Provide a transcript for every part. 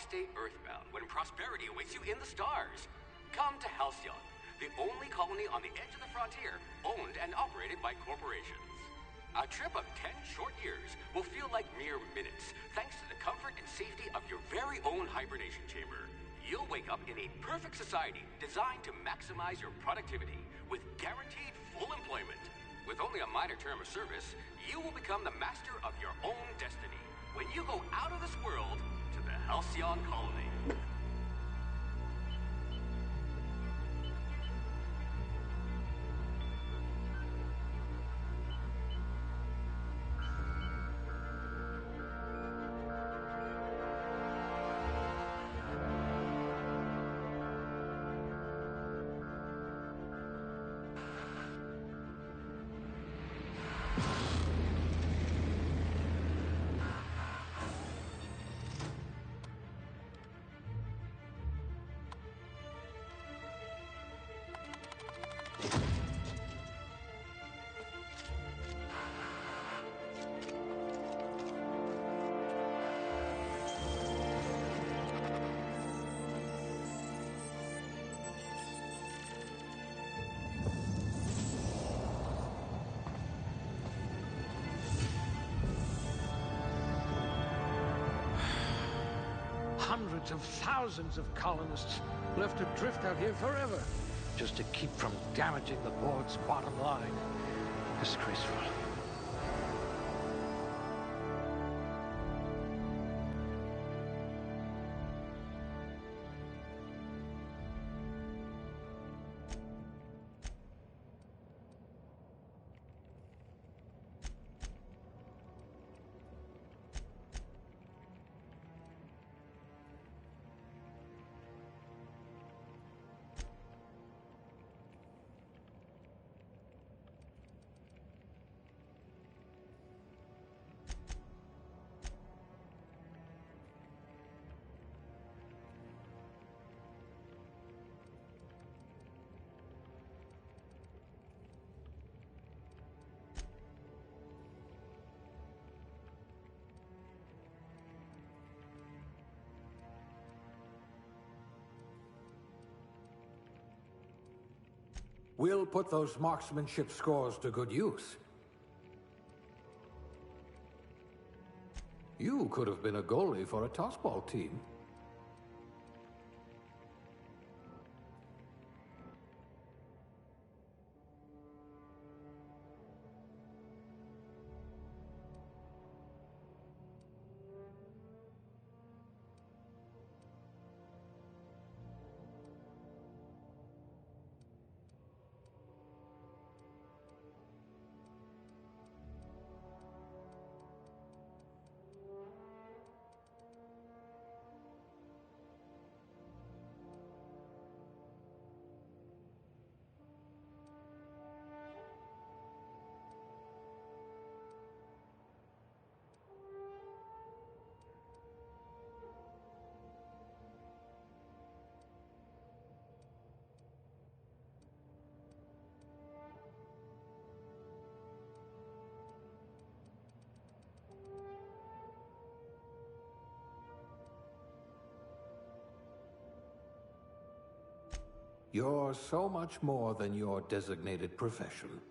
stay earthbound when prosperity awaits you in the stars? Come to Halcyon, the only colony on the edge of the frontier, owned and operated by corporations. A trip of 10 short years will feel like mere minutes, thanks to the comfort and safety of your very own hibernation chamber. You'll wake up in a perfect society designed to maximize your productivity with guaranteed full employment. With only a minor term of service, you will become the master of your own destiny when you go out of this world to the Halcyon colony. Hundreds of thousands of colonists left adrift out here forever, just to keep from damaging the board's bottom line. Disgraceful. We'll put those marksmanship scores to good use. You could have been a goalie for a tossball team. You're so much more than your designated profession.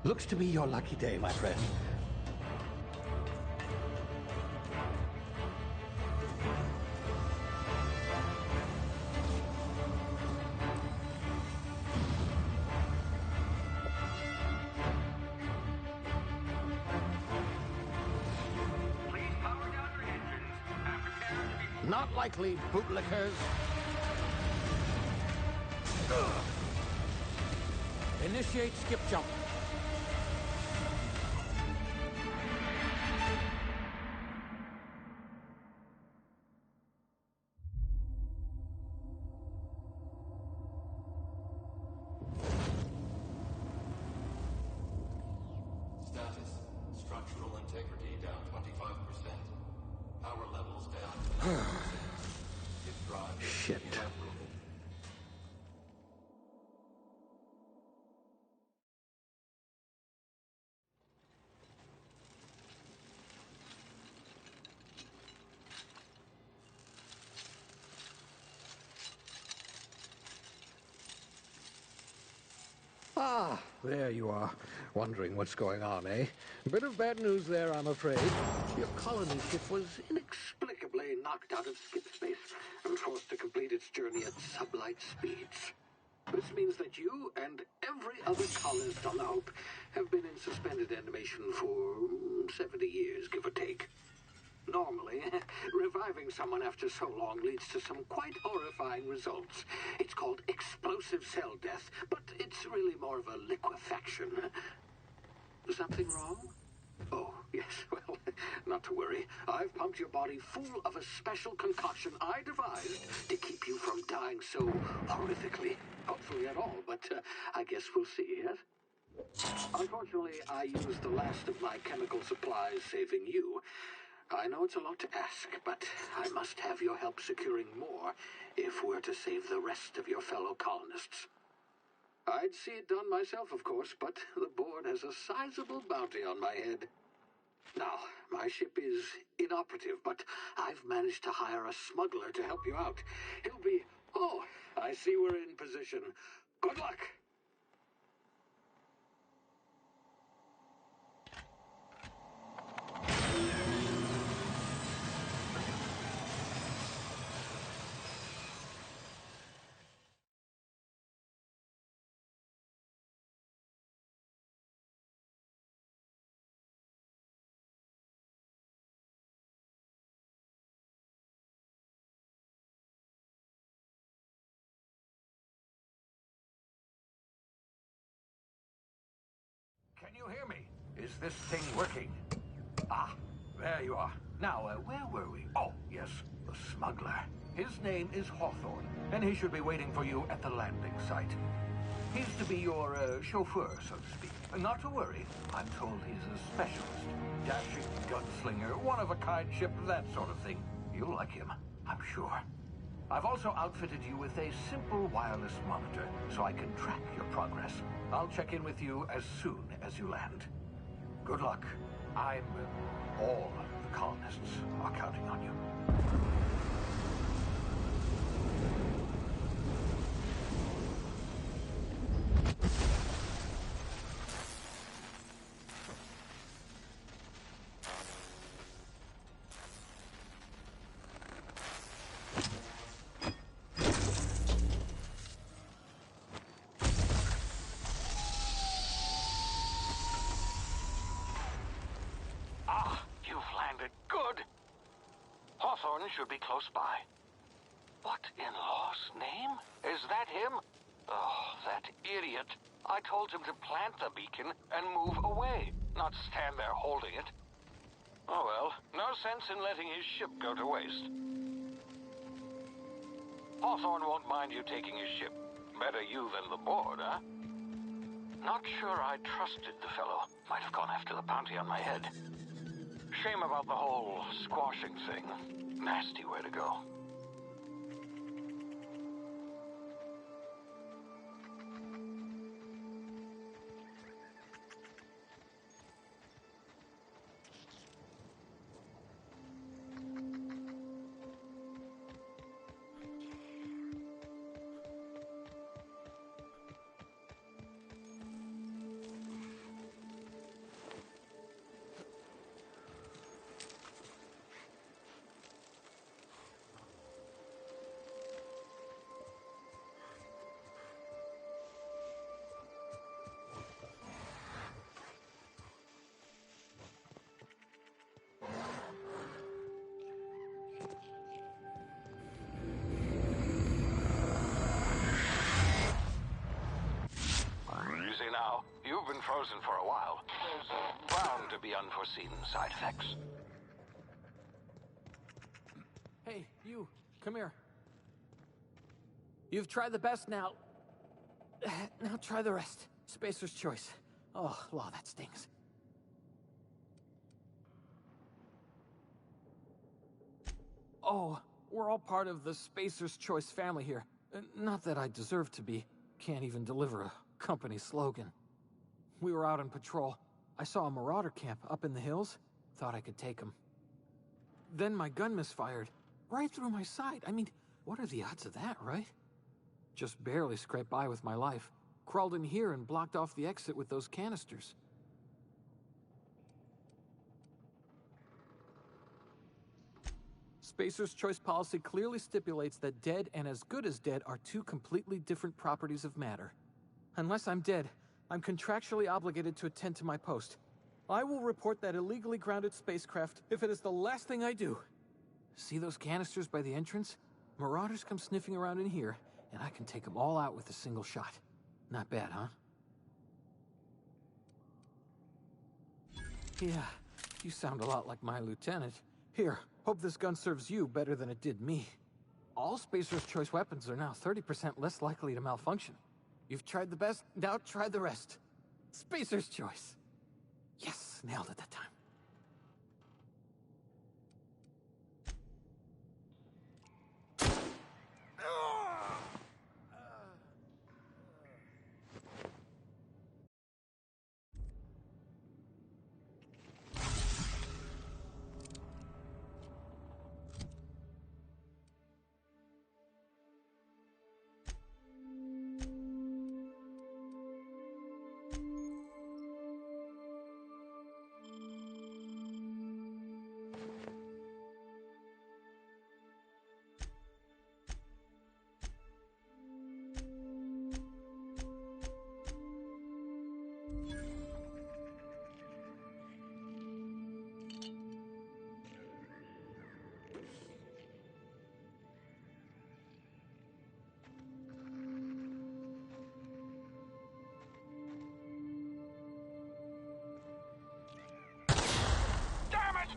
Looks to be your lucky day, my friend. Please power down your engines and prepare to be... Not likely, bootlickers. Initiate skip jump. Status. Structural integrity down 25%. Power levels down 10%. Hit drive Shit. inoperable. Ah, there you are. Wondering what's going on, eh? A bit of bad news there, I'm afraid. Your colony ship was inexplicably knocked out of skip space and forced to complete its journey at sublight speeds. This means that you and every other colonist on the Hope have been in suspended animation for 70 years, give or take. Normally, reviving someone after so long leads to some quite horrifying results. It's called explosive cell death, but it's really more of a liquefaction. Something wrong? Oh, yes, well, not to worry. I've pumped your body full of a special concoction I devised to keep you from dying so horrifically. Hopefully at all, but I guess we'll see, yes? Unfortunately, I used the last of my chemical supplies saving you. I know it's a lot to ask, but I must have your help securing more if we're to save the rest of your fellow colonists. I'd see it done myself, of course, but the board has a sizable bounty on my head. Now, my ship is inoperative, but I've managed to hire a smuggler to help you out. He'll be... Oh, I see we're in position. Good luck! Can you hear me? Is this thing working? Ah, there you are. Now, where were we? Oh, yes, the smuggler. His name is Hawthorne, and he should be waiting for you at the landing site. He's to be your chauffeur, so to speak. Not to worry, I'm told he's a specialist. Dashing gunslinger, one-of-a-kind ship, that sort of thing. You'll like him, I'm sure. I've also outfitted you with a simple wireless monitor, so I can track your progress. I'll check in with you as soon as you land. Good luck. All the colonists are counting on you. Hawthorne should be close by. What in law's name? Is that him? Oh, that idiot. I told him to plant the beacon and move away, not stand there holding it. Oh well, no sense in letting his ship go to waste. Hawthorne won't mind you taking his ship. Better you than the board, huh? Not sure I trusted the fellow. Might have gone after the bounty on my head. Shame about the whole squashing thing. Nasty way to go. been frozen for a while. There's bound to be unforeseen side effects. Hey, you, come here. You've tried the best now. Now try the rest. Spacer's choice. Oh, law, that stings. Oh, we're all part of the Spacer's Choice family here. Not that I deserve to be. Can't even deliver a company slogan. We were out on patrol. I saw a marauder camp up in the hills. Thought I could take him. Then my gun misfired. Right through my side. I mean, what are the odds of that, right? Just barely scraped by with my life. Crawled in here and blocked off the exit with those canisters. Spacer's Choice policy clearly stipulates that dead and as good as dead are two completely different properties of matter. Unless I'm dead, I'm contractually obligated to attend to my post. I will report that illegally grounded spacecraft if it is the last thing I do. See those canisters by the entrance? Marauders come sniffing around in here, and I can take them all out with a single shot. Not bad, huh? Yeah, you sound a lot like my lieutenant. Here, hope this gun serves you better than it did me. All Spacer's Choice weapons are now 30% less likely to malfunction. You've tried the best, now try the rest. Spacer's Choice. Yes, nailed it that time.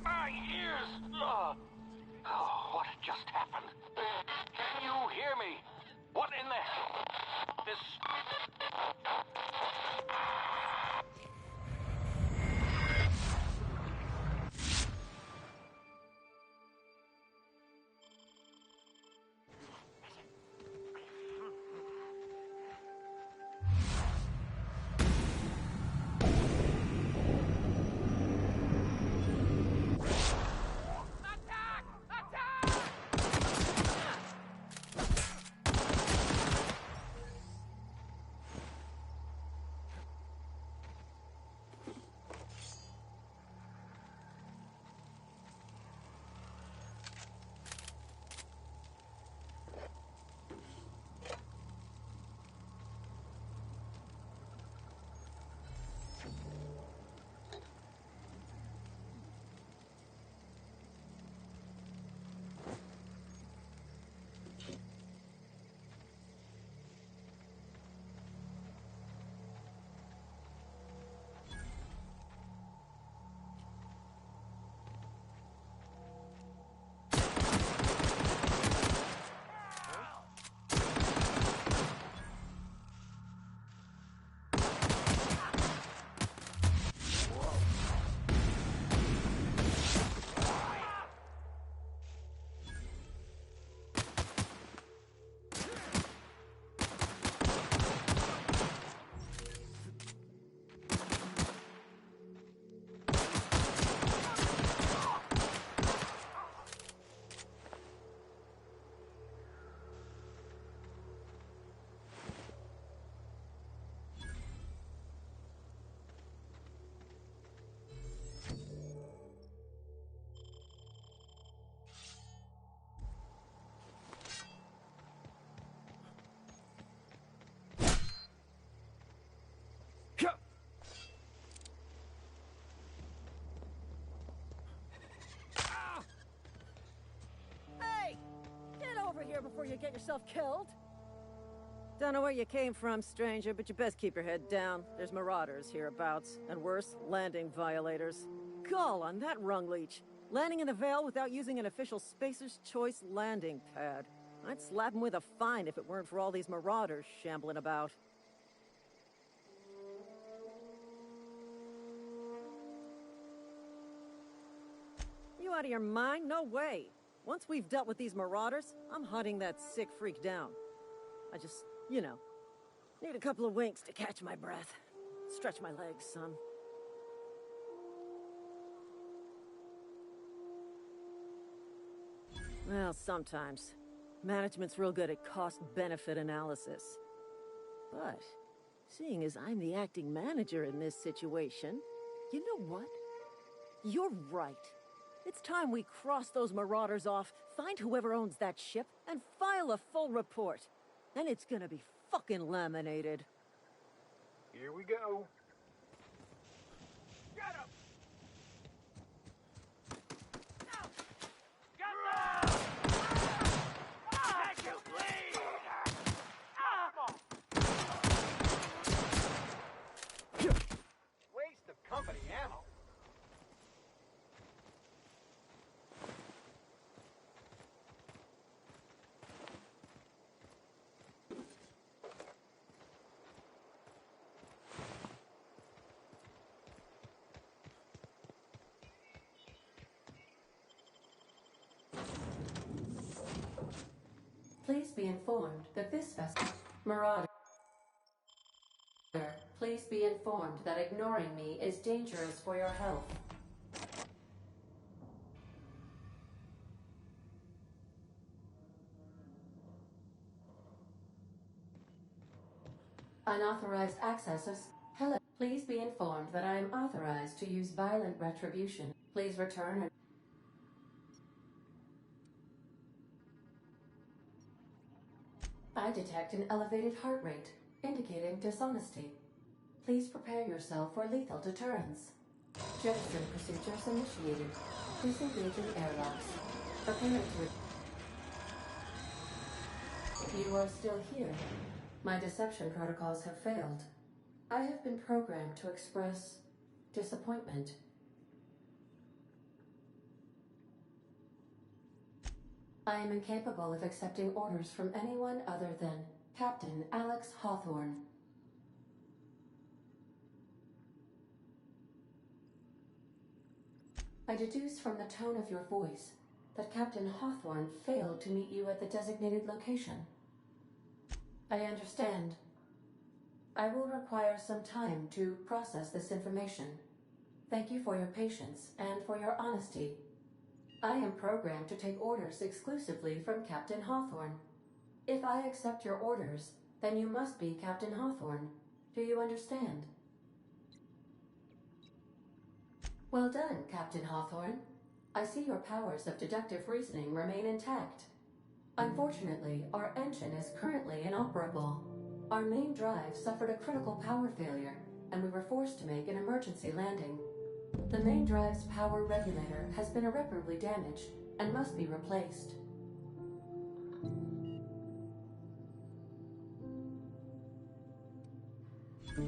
My ears! Oh, what just happened? Can you hear me? What in the... This... Hey! Get over here before you get yourself killed! Don't know where you came from, stranger, but you best keep your head down. There's marauders hereabouts, and worse, landing violators. Gall on that rung leech. Landing in the Vale without using an official Spacer's Choice landing pad. I'd slap him with a fine if it weren't for all these marauders shambling about. You out of your mind? No way. Once we've dealt with these marauders, I'm hunting that sick freak down. I just, you know, need a couple of winks to catch my breath. Stretch my legs, son. Well, sometimes. Management's real good at cost-benefit analysis. But, seeing as I'm the acting manager in this situation, you know what? You're right. It's time we cross those marauders off, find whoever owns that ship, and file a full report. Then it's gonna be fucking laminated. Here we go. Get him! Get him! Let you bleed! Waste of company ammo. Please be informed that this vessel... Marauder. Please be informed that ignoring me is dangerous for your health. Unauthorized access of... Hello. Please be informed that I am authorized to use violent retribution. Please return and... I detect an elevated heart rate, indicating dishonesty. Please prepare yourself for lethal deterrence. Jettison procedures initiated. Disengaging airlocks. Preparing to... You are still here. My deception protocols have failed. I have been programmed to express disappointment. I am incapable of accepting orders from anyone other than Captain Alex Hawthorne. I deduce from the tone of your voice that Captain Hawthorne failed to meet you at the designated location. I understand. I will require some time to process this information. Thank you for your patience and for your honesty. I am programmed to take orders exclusively from Captain Hawthorne. If I accept your orders, then you must be Captain Hawthorne. Do you understand? Well done, Captain Hawthorne. I see your powers of deductive reasoning remain intact. Unfortunately, our engine is currently inoperable. Our main drive suffered a critical power failure, and we were forced to make an emergency landing. The main drive's power regulator has been irreparably damaged and must be replaced.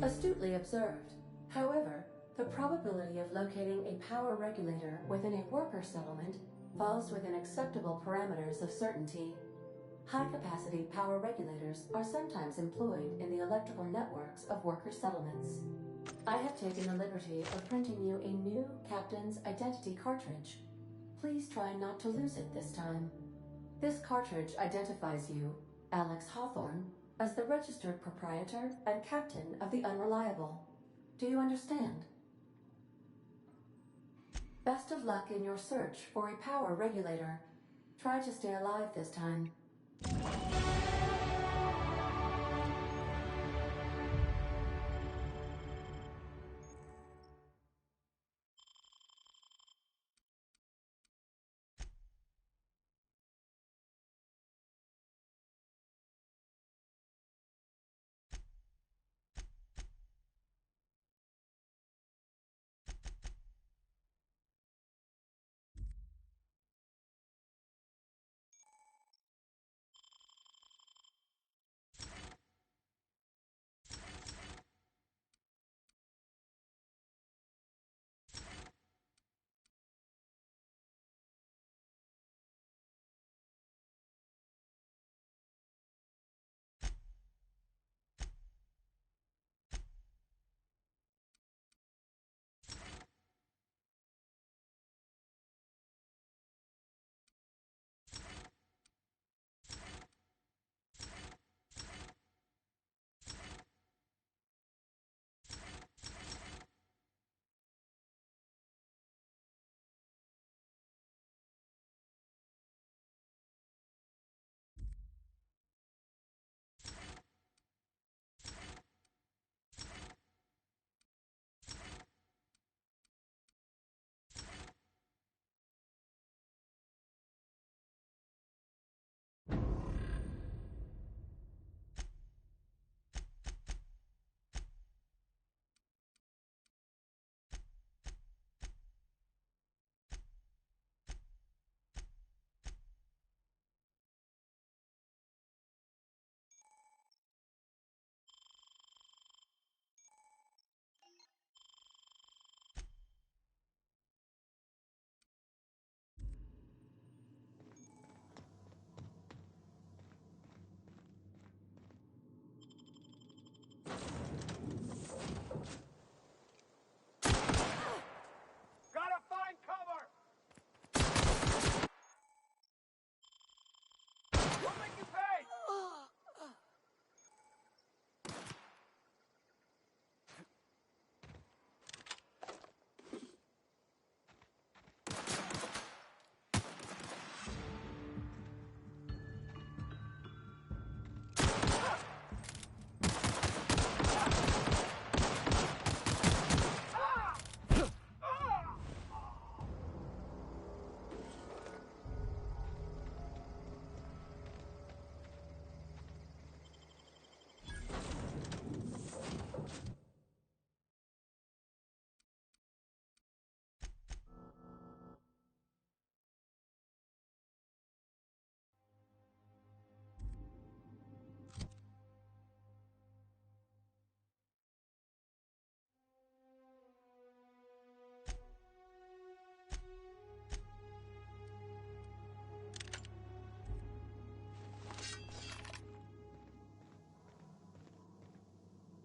Astutely observed. However, the probability of locating a power regulator within a worker settlement falls within acceptable parameters of certainty. High-capacity power regulators are sometimes employed in the electrical networks of worker settlements. I have taken the liberty of printing you a new Captain's Identity cartridge. Please try not to lose it this time. This cartridge identifies you, Alex Hawthorne, as the registered proprietor and captain of the Unreliable. Do you understand? Best of luck in your search for a power regulator. Try to stay alive this time.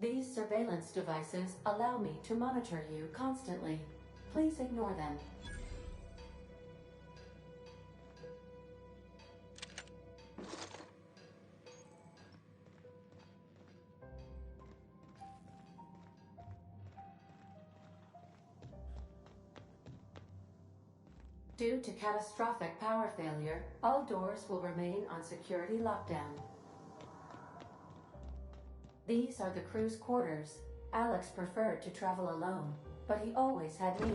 These surveillance devices allow me to monitor you constantly. Please ignore them. Due to catastrophic power failure, all doors will remain on security lockdown. These are the crew's quarters. Alex preferred to travel alone, but he always had me.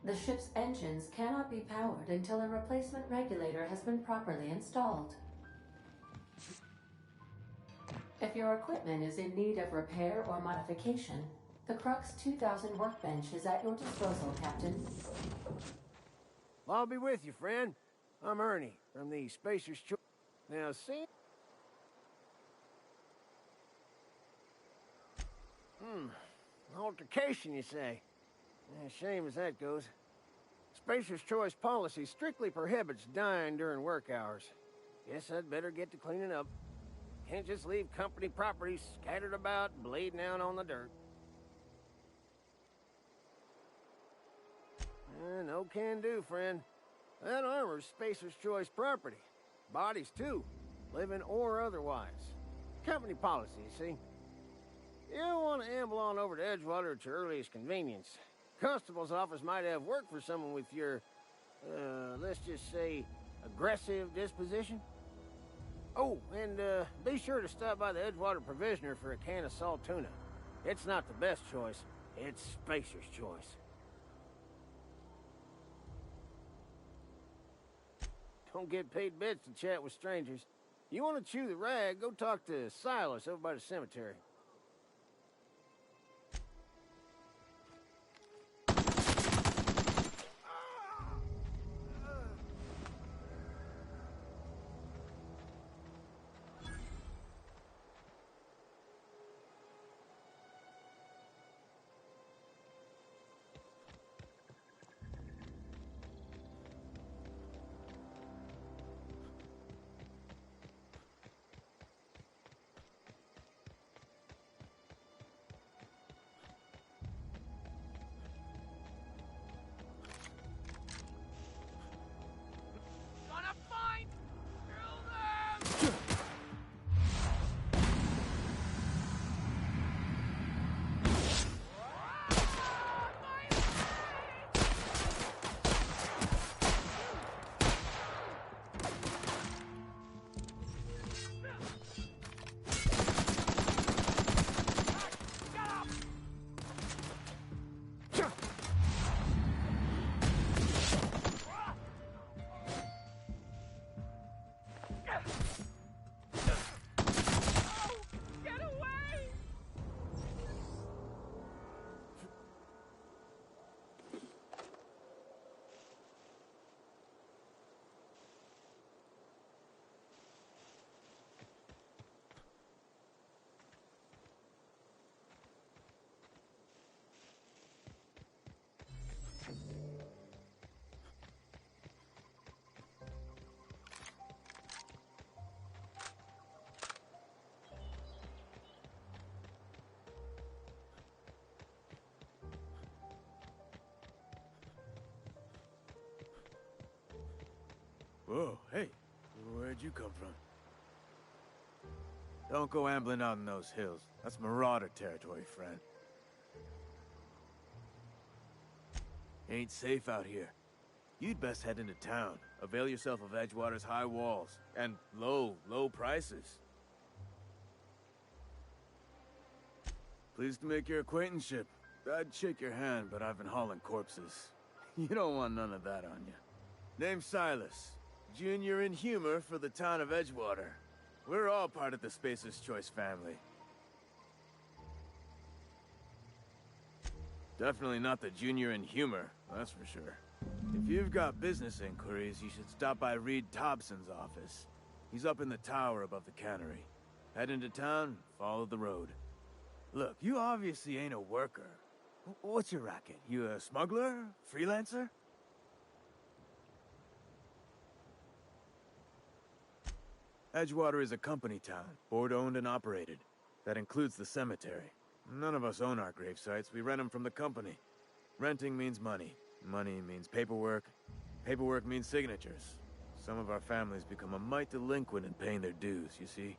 The ship's engines cannot be powered until a replacement regulator has been properly installed. If your equipment is in need of repair or modification, the Crux 2000 workbench is at your disposal, Captain. I'll be with you, friend. I'm Ernie, from the Spacer's Choice. Now, see? Altercation, you say? Shame as that goes. Spacer's Choice policy strictly prohibits dying during work hours. Guess I'd better get to cleaning up. Can't just leave company property scattered about, bleeding out on the dirt. No can do, friend. That armor's Spacer's Choice property. Bodies, too. Living or otherwise. Company policy, you see. You don't want to amble on over to Edgewater at your earliest convenience. Constable's office might have work for someone with your, let's just say, aggressive disposition. Oh, and be sure to stop by the Edgewater Provisioner for a can of salt tuna. It's not the best choice. It's Spacer's Choice. Don't get paid bits to chat with strangers. You want to chew the rag, go talk to Silas over by the cemetery. Whoa, hey, where'd you come from? Don't go ambling out in those hills. That's marauder territory, friend. Ain't safe out here. You'd best head into town. Avail yourself of Edgewater's high walls. And low prices. Pleased to make your acquaintanceship. I'd shake your hand, but I've been hauling corpses. You don't want none of that on you. Name's Silas. Junior in humor for the town of Edgewater. We're all part of the Spacer's Choice family. Definitely not the junior in humor, that's for sure. If you've got business inquiries, you should stop by Reed Thompson's office. He's up in the tower above the cannery. Head into town, follow the road. Look, you obviously ain't a worker. What's your racket? You a smuggler? Freelancer? Edgewater is a company town, board-owned and operated. That includes the cemetery. None of us own our grave sites, we rent them from the company. Renting means money. Money means paperwork. Paperwork means signatures. Some of our families become a mite delinquent in paying their dues, you see?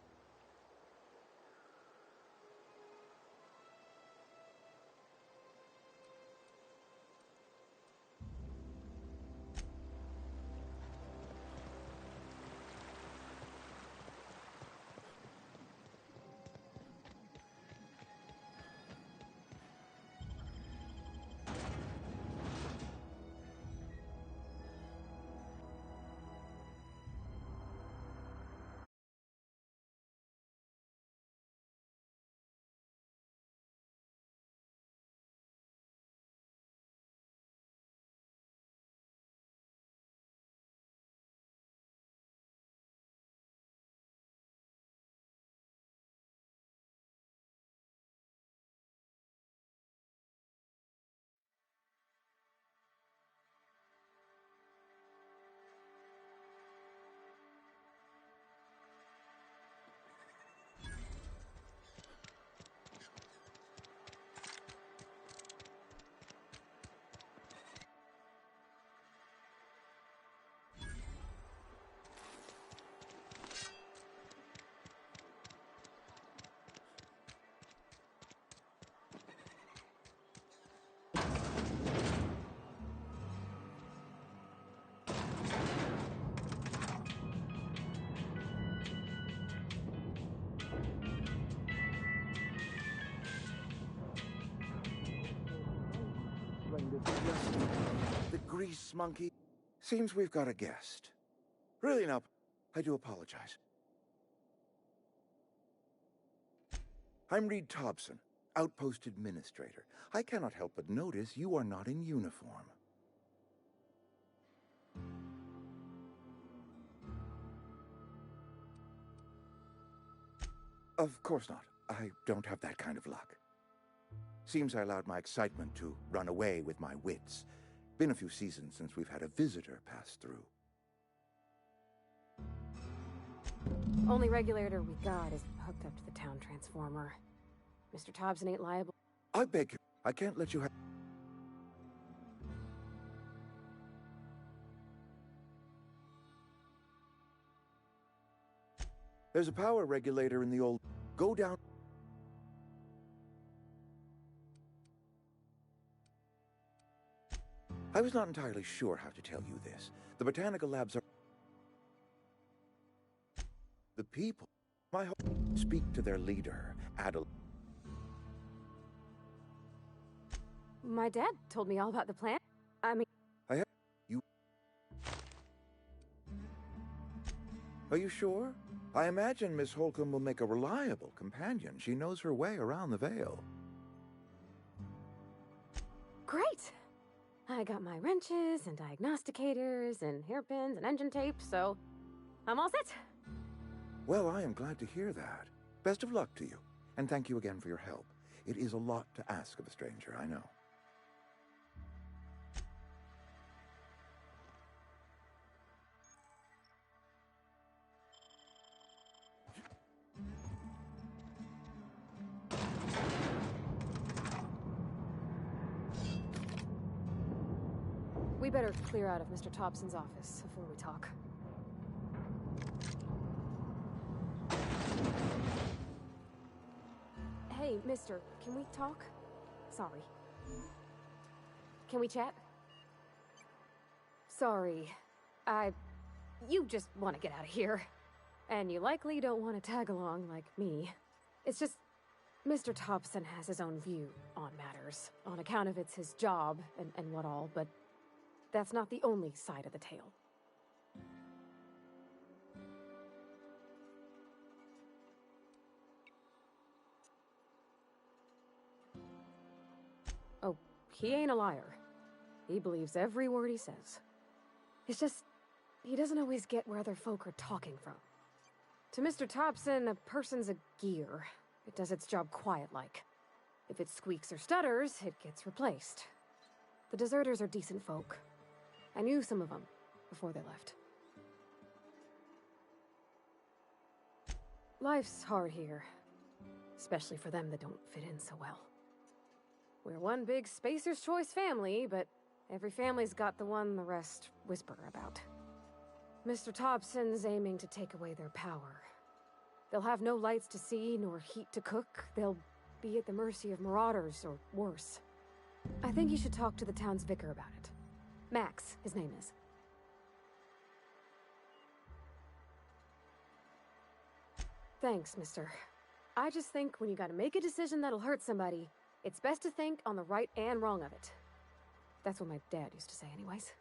The grease monkey. Seems we've got a guest. Really now, I do apologize. I'm Reed Thompson, Outpost Administrator. I cannot help but notice you are not in uniform. Of course not. I don't have that kind of luck. Seems I allowed my excitement to run away with my wits. Been a few seasons since we've had a visitor pass through. Only regulator we got is hooked up to the town transformer. Mr. Thompson ain't liable. I beg you, I can't let you have... There's a power regulator in the old... Go down... I was not entirely sure how to tell you this. The botanical labs are... The people... My hope... Speak to their leader, Adel... My dad told me all about the plan. I mean... I have... You... Are you sure? I imagine Miss Holcomb will make a reliable companion. She knows her way around the Vale. Great! I got my wrenches and diagnosticators and hairpins and engine tape, so I'm all set. Well, I am glad to hear that. Best of luck to you, and thank you again for your help. It is a lot to ask of a stranger, I know. We better clear out of Mr. Thompson's office before we talk. Hey, mister, can we talk? Sorry. Can we chat? Sorry. You just want to get out of here. And you likely don't want to tag along like me. It's just... Mr. Thompson has his own view on matters, on account of it's his job and what all, but that's not the only side of the tale. Oh, he ain't a liar. He believes every word he says. It's just, he doesn't always get where other folk are talking from. To Mr. Thompson, a person's a gear. It does its job quiet-like. If it squeaks or stutters, it gets replaced. The deserters are decent folk. I knew some of them before they left. Life's hard here, especially for them that don't fit in so well. We're one big Spacer's Choice family, but every family's got the one the rest whisper about. Mr. Thompson's aiming to take away their power. They'll have no lights to see, nor heat to cook. They'll be at the mercy of marauders, or worse. I think you should talk to the town's vicar about it. Max, his name is. Thanks, mister. I just think when you gotta make a decision that'll hurt somebody, it's best to think on the right and wrong of it. That's what my dad used to say anyways.